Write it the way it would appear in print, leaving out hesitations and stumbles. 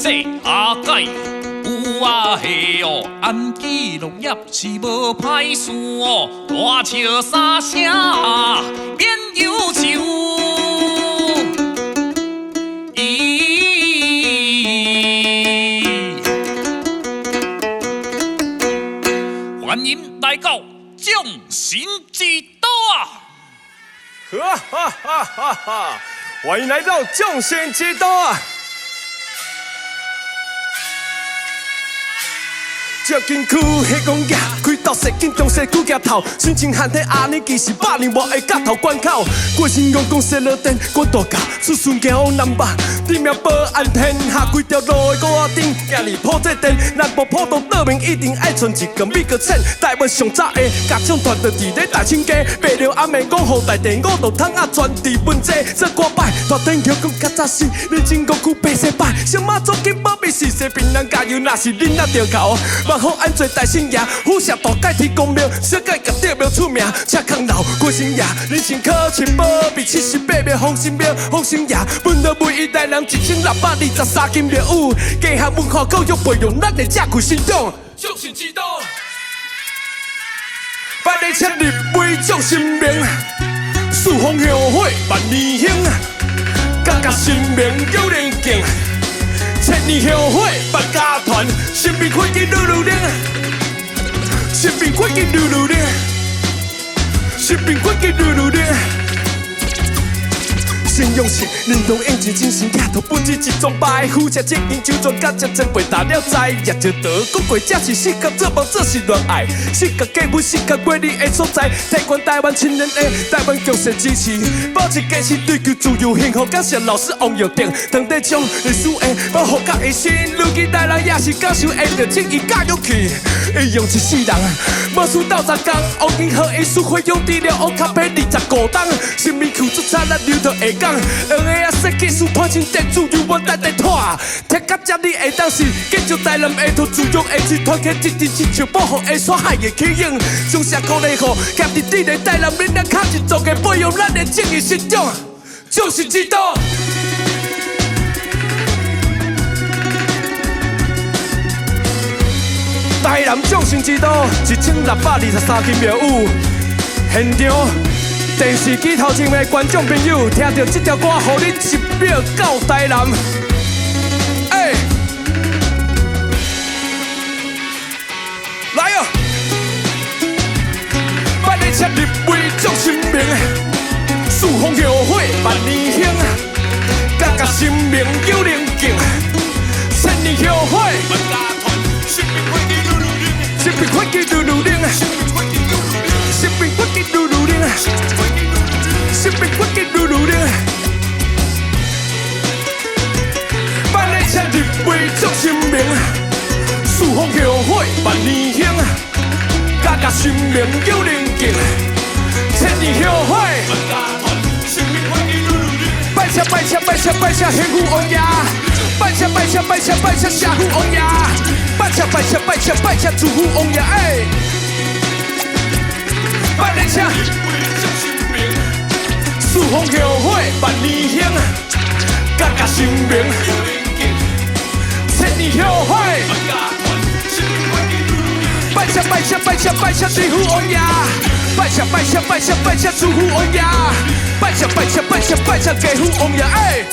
说阿改。有啊嘿哦，安记落叶是无歹事哦，大笑三声免忧愁。欢迎来到匠心之岛啊！哈哈哈哈哈！欢迎来到匠心之岛啊！照金区迄公爷，开刀石紧中西举举头，心情汉体阿年纪是百年外的角头关口。过身用讲西路灯，管大甲，子孙行往南北，地名保安天下规条路的高顶，行入普这店，南部普渡岛民一定爱存一根美国钱。台湾上早的家长团就伫咧大清街，白了暗暝讲好大地五道汤啊，传递文字做歌摆，大天桥讲较早时，你真国区白西摆，上马祖金宝贝是西槟榔加油，若是恁啊着口。万好安做大神爷，虎社大盖天公庙，小盖甲地庙出名，车康老过生爷，人生可亲宝贝78庙丰神庙，丰神爷，本来每一代人1623金庙宇，家下文化教育培养咱的正规信仰。匠心之道，百里千里为匠心名，四方香火万年兴，家家神明有人敬。千年香火百家团，神秘科技愈愈灵，神秘科技愈愈灵，神秘科技愈愈灵。信用是认同应尽精神，抬头不止一桩白虎，吃这研究专家才真背打了知，也就道讲过这是世界做梦，这是恋爱，世界价值世界规律的所在，提悬台湾亲人的台湾强势支持，保持坚持追求自由幸福，感谢老师王耀定，当地将历史的保护甲的心，如今台人也是感受会着正义教育去，伊用一世人，无输斗10工，王金和艺术会用治疗王卡片25档，生命求出产咱流淌下港。用个啊，设计师判成电子油我带拖，贴甲接你下当时，建筑台南下头自用下去团结一致亲像保护下山海的起影，上社鼓励好，夹伫地的台南闽南卡一族的培养咱的正义信仰，匠心之道。台南匠心之道1623间庙宇，现场。电视机头前的观众朋友，听到这条歌，互你一秒到台南。哎，来哦！百里千里为匠心名，四方香火万年兴，家家神明有人敬，千年香火万家团，神明科技愈愈灵，神明科技愈愈灵，神明科技愈愈灵。神秘科技愈愈灵，百里千里为匠心名，四方香火万年兴，家家神明有人敬，千年香火万家团，神秘科技愈愈灵。拜车拜车拜车拜车幸福王爷，拜车拜车拜车拜车社福王爷，拜车拜车拜车拜车祝福王爷哎，百里车。四方香火万年兴，家家神明有人敬，千年香火万家团，神明科技愈愈灵。拜车拜车拜车拜车祝福王爷，拜车拜车拜车拜车祝福王爷，拜车拜车拜车拜车祝福王爷哎。